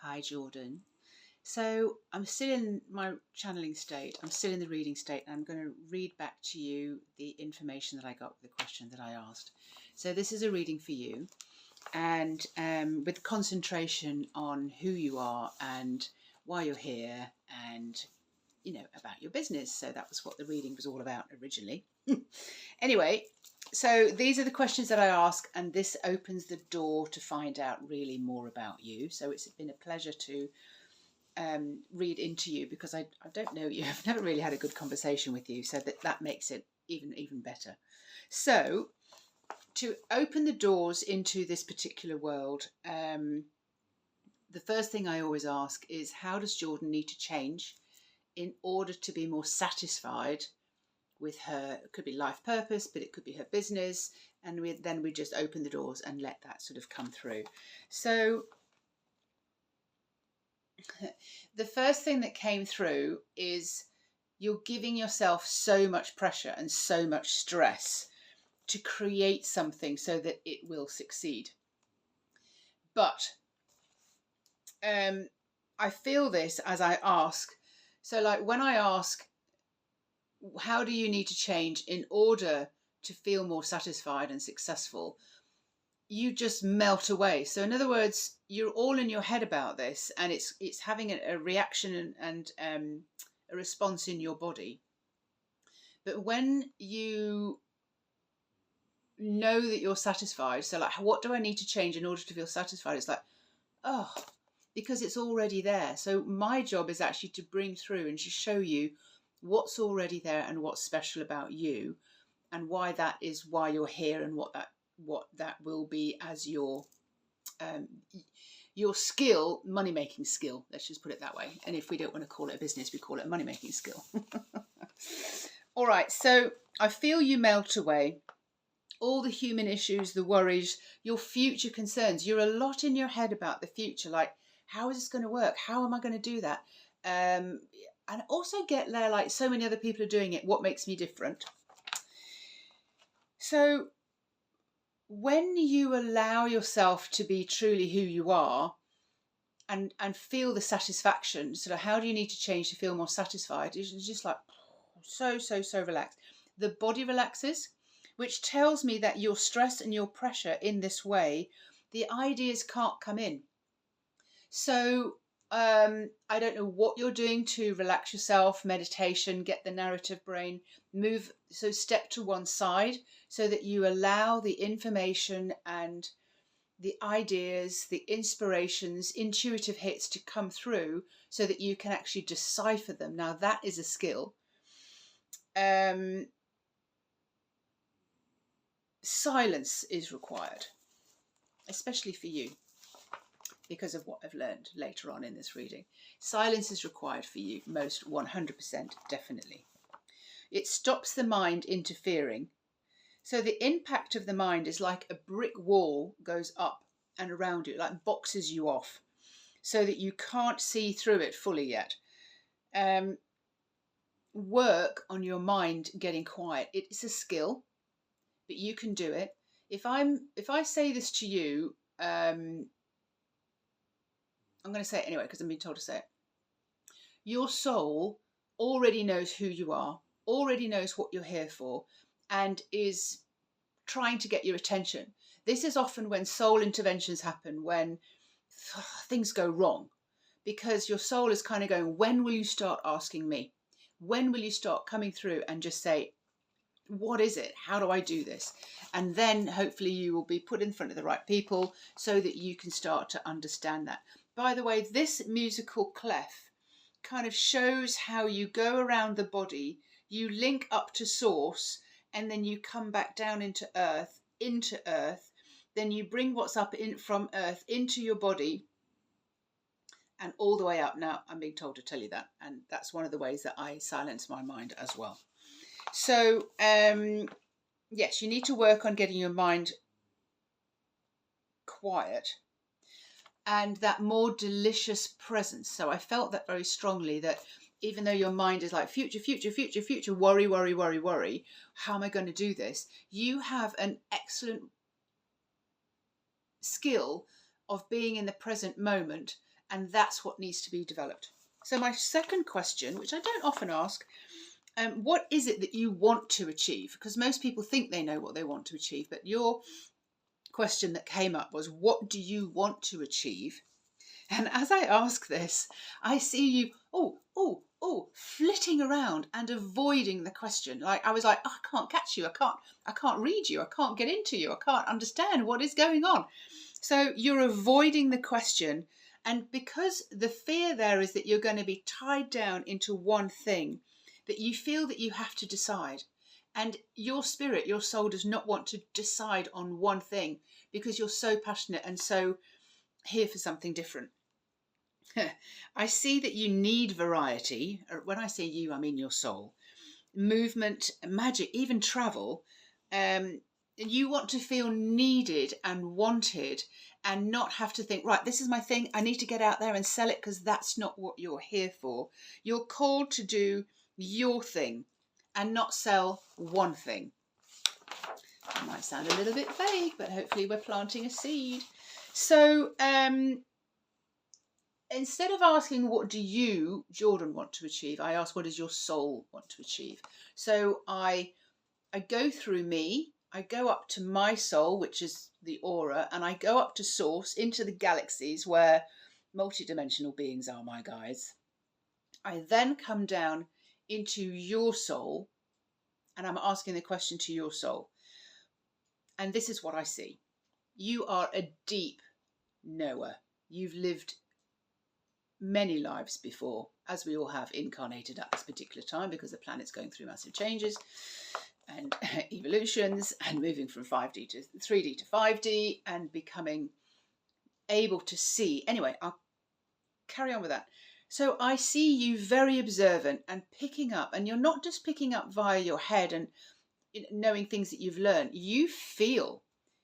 Hi, Jordan. So I'm still in my channeling state. I'm still in the reading state. And I'm going to read back to you the information that I got, the question that I asked. So this is a reading for you, and with concentration on who you are and why you're here, and about your business. So that was what the reading was all about originally. Anyway, so these are the questions that I ask, and this opens the door to find out really more about you. So it's been a pleasure to read into you, because I don't know you. I've never really had a good conversation with you, so that makes it even better. So to open the doors into this particular world, the first thing I always ask is, how does Jordan need to change in order to be more satisfied with her? It could be life purpose, but it could be her business, and then we just open the doors and let that sort of come through. So the first thing that came through is, you're giving yourself so much pressure and so much stress to create something so that it will succeed. But I feel this as I ask. So like when I ask, how do you need to change in order to feel more satisfied and successful, you just melt away. So in other words, you're all in your head about this, and it's having a reaction and a response in your body. But when you know that you're satisfied, so like, what do I need to change in order to feel satisfied? It's like, oh, because it's already there. So my job is actually to bring through and to show you what's already there and what's special about you, and why that is why you're here, and what that will be as your skill, money-making skill. Let's just put it that way. And if we don't want to call it a business, we call it a money-making skill. All right, so I feel you melt away. All the human issues, the worries, your future concerns. You're a lot in your head about the future, like, how is this going to work? How am I going to do that? And also get there, like so many other people are doing it. What makes me different? So when you allow yourself to be truly who you are, and feel the satisfaction, so how do you need to change to feel more satisfied? It's just like so relaxed. The body relaxes, which tells me that your stress and your pressure in this way, the ideas can't come in. So I don't know what you're doing to relax yourself, meditation, get the narrative brain, move, so step to one side so that you allow the information and the ideas, the inspirations, intuitive hits to come through so that you can actually decipher them. Now that is a skill. Silence is required, especially for you, because of what I've learned later on in this reading. Silence is required for you, most 100%, definitely. It stops the mind interfering. So the impact of the mind is like a brick wall goes up and around you, like boxes you off, so that you can't see through it fully yet. Work on your mind getting quiet. It's a skill, but you can do it. If I say this to you, I'm going to say it anyway because I'm being told to say it. Your soul already knows who you are, already knows what you're here for, and is trying to get your attention. This is often when soul interventions happen, when things go wrong, because your soul is kind of going, when will you start asking me? When will you start coming through and just say, what is it? How do I do this? And then hopefully you will be put in front of the right people so that you can start to understand that. By the way, this musical clef kind of shows how you go around the body, you link up to source, and then you come back down into earth, then you bring what's up from earth into your body and all the way up. Now, I'm being told to tell you that, and that's one of the ways that I silence my mind as well. So, yes, you need to work on getting your mind quiet and that more delicious presence. So I felt that very strongly, that even though your mind is like future, worry, how am I going to do this? You have an excellent skill of being in the present moment And that's what needs to be developed. So my second question, which I don't often ask, what is it that you want to achieve? Because most people think they know what they want to achieve, but your question that came up was, what do you want to achieve? And as I ask this, I see you, flitting around and avoiding the question. Like I was like, oh, I can't catch you. I can't read you. I can't get into you. I can't understand what is going on. So you're avoiding the question. And because the fear there is that you're going to be tied down into one thing, that you feel that you have to decide. And your spirit, your soul does not want to decide on one thing because you're so passionate and so here for something different. I see that you need variety. When I say you, I mean your soul. Movement, magic, even travel. You want to feel needed and wanted and not have to think, right, this is my thing. I need to get out there and sell it because that's not what you're here for. You're called to do your thing and not sell one thing. It might sound a little bit vague, but hopefully we're planting a seed. So instead of asking what do you, Jordane, want to achieve, I ask what does your soul want to achieve. So I go through me, I go up to my soul, which is the aura, and I go up to source into the galaxies where multidimensional beings are my guides. I then come down into your soul and I'm asking the question to your soul. And this is what I see. You are a deep knower. You've lived many lives before, as we all have incarnated at this particular time because the planet's going through massive changes and evolutions and moving from 5D to 3D to 5D and becoming able to see. Anyway, I'll carry on with that. So I see you very observant and picking up, and you're not just picking up via your head and knowing things that you've learned. You feel,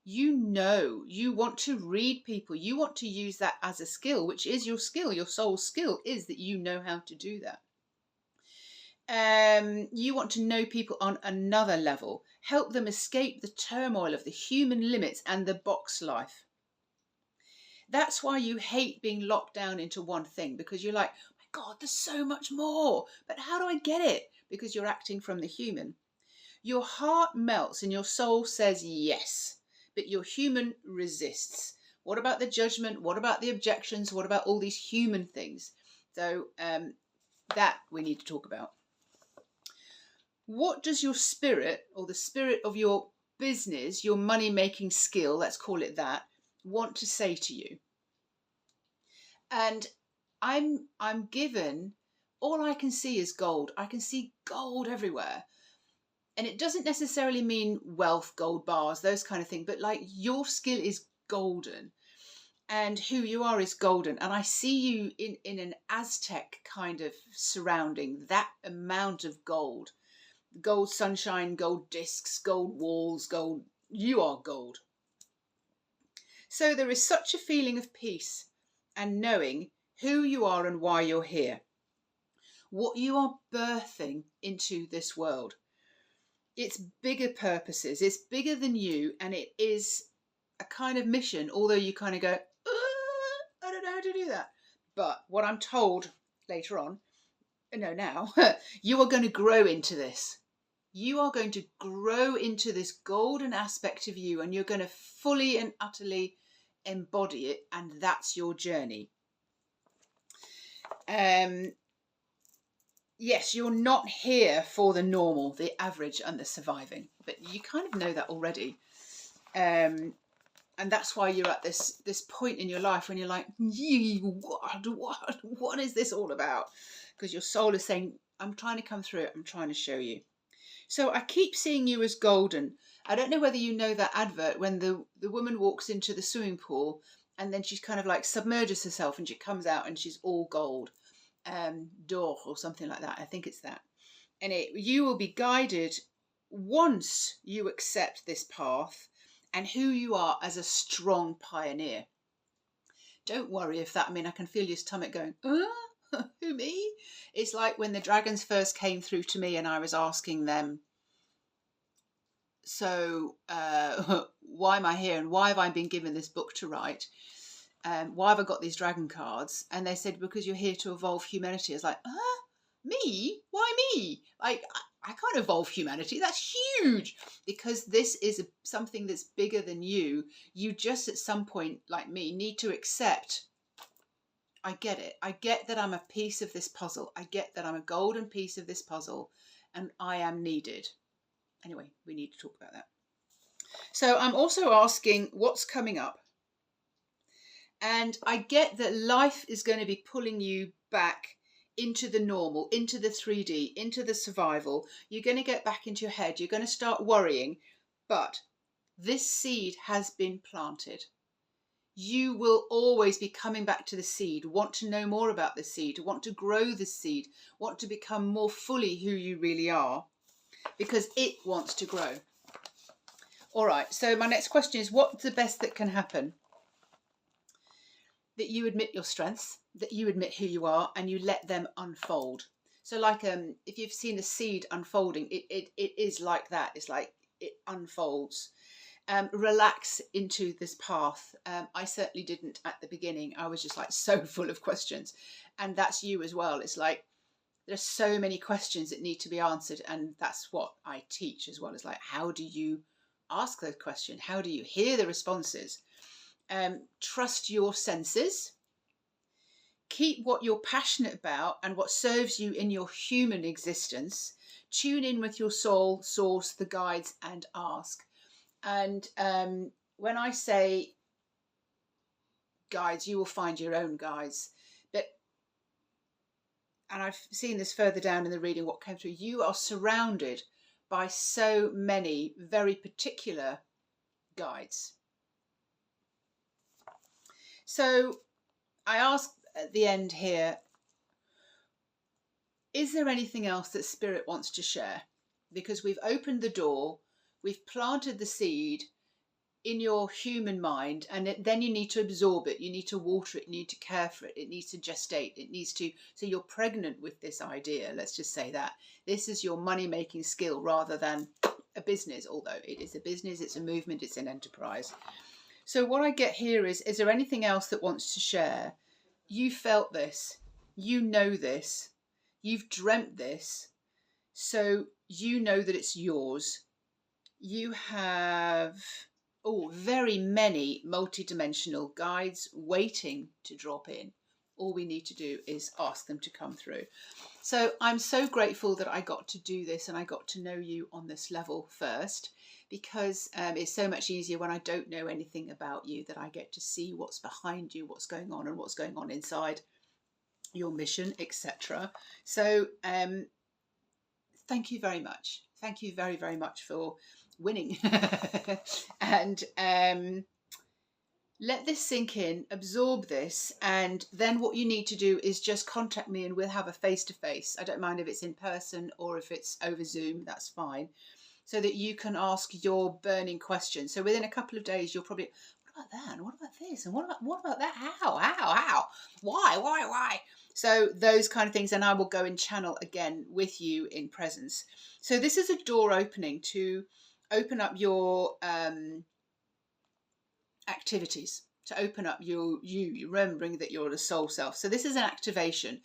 you know, you want to read people. You want to use that as a skill, which is your skill. Your soul's skill is that you know how to do that. You want to know people on another level, help them escape the turmoil of the human limits and the box life. That's why you hate being locked down into one thing, because you're like, oh my God, there's so much more. But how do I get it? Because you're acting from the human. Your heart melts and your soul says yes, but your human resists. What about the judgment? What about the objections? What about all these human things? So that we need to talk about. What does your spirit, or the spirit of your business, your money-making skill, let's call it that, want to say to you? And I'm given, all I can see is gold. I can see gold everywhere. And it doesn't necessarily mean wealth, gold bars, those kind of things, but like your skill is golden and who you are is golden. And I see you in an Aztec kind of surrounding, that amount of gold. Gold sunshine, gold discs, gold walls, gold. You are gold. So there is such a feeling of peace and knowing who you are and why you're here. What you are birthing into this world. It's bigger purposes. It's bigger than you, and it is a kind of mission, although you kind of go, I don't know how to do that. But what I'm told later on, now, you are going to grow into this. You are going to grow into this golden aspect of you, and you're going to fully and utterly embody it, and that's your journey. Yes, you're not here for the normal, the average and the surviving, but you kind of know that already. And that's why you're at this point in your life when you're like, what is this all about? Because your soul is saying, I'm trying to come through it. I'm trying to show you. So I keep seeing you as golden. I don't know whether you know that advert when the woman walks into the swimming pool and then she's kind of like submerges herself and she comes out and she's all gold. D'or or something like that. I think it's that. And you will be guided once you accept this path and who you are as a strong pioneer. Don't worry if that, I can feel your stomach going, who, me? It's like when the dragons first came through to me and I was asking them, so why am I here and why have I been given this book to write? why have I got these dragon cards? And they said, because you're here to evolve humanity. I was like, huh? Me? Why me? Like, I can't evolve humanity. That's huge. Because this is something that's bigger than you. You just at some point, like me, need to accept, I get it. I get that I'm a piece of this puzzle. I get that I'm a golden piece of this puzzle and I am needed. Anyway, we need to talk about that. So I'm also asking what's coming up. And I get that life is going to be pulling you back into the normal, into the 3D, into the survival. You're going to get back into your head. You're going to start worrying. But this seed has been planted. You will always be coming back to the seed, want to know more about the seed, want to grow the seed, want to become more fully who you really are, because it wants to grow. All right, so my next question is, what's the best that can happen? That you admit your strengths, that you admit who you are, and you let them unfold. So like if you've seen a seed unfolding, it is like that. It's like it unfolds. Relax into this path. I certainly didn't at the beginning. I was just like so full of questions. And that's you as well. It's like there's so many questions that need to be answered. And that's what I teach as well. It's like, how do you ask those questions? How do you hear the responses? Trust your senses. Keep what you're passionate about and what serves you in your human existence. Tune in with your soul, source, the guides, and ask. And when I say guides, you will find your own guides. And I've seen this further down in the reading, what came through. You are surrounded by so many very particular guides. So I ask at the end here, is there anything else that Spirit wants to share? Because we've opened the door, we've planted the seed in your human mind, and then you need to absorb it, you need to water it, you need to care for it, it needs to gestate, it needs to, so you're pregnant with this idea, let's just say that. This is your money-making skill rather than a business, although it is a business, it's a movement, it's an enterprise. So what I get here is there anything else that wants to share? You felt this, you know this, you've dreamt this, so you know that it's yours. You have very many multi-dimensional guides waiting to drop in. All we need to do is ask them to come through. So I'm so grateful that I got to do this and I got to know you on this level first, because it's so much easier when I don't know anything about you, that I get to see what's behind you, what's going on and what's going on inside your mission, etc. So thank you very much. Thank you very, very much for winning. And let this sink in, absorb this, and then what you need to do is just contact me and we'll have a face-to-face. I don't mind if it's in person or if it's over Zoom, that's fine, so that you can ask your burning questions. So within a couple of days, you'll probably, what about that? And what about this? And what about that? How? Why? So those kind of things, and I will go and channel again with you in presence. So this is a door opening to open up your activities, to open up you remembering that you're the soul self. So this is an activation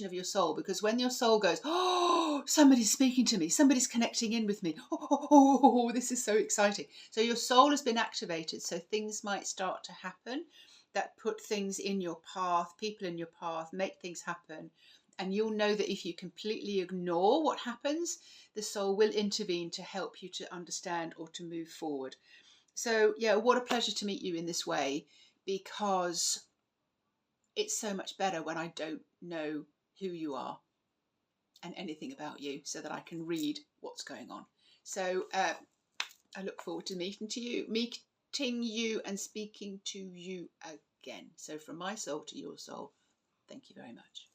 of your soul, because when your soul goes, oh, somebody's speaking to me, somebody's connecting in with me, oh, this is so exciting. So your soul has been activated, so things might start to happen that put things in your path, people in your path, make things happen. And you'll know that if you completely ignore what happens, the soul will intervene to help you to understand or to move forward. So yeah, what a pleasure to meet you in this way, because it's so much better when I don't know who you are and anything about you, so that I can read what's going on. So I look forward to meeting you and speaking to you again. So from my soul to your soul, thank you very much.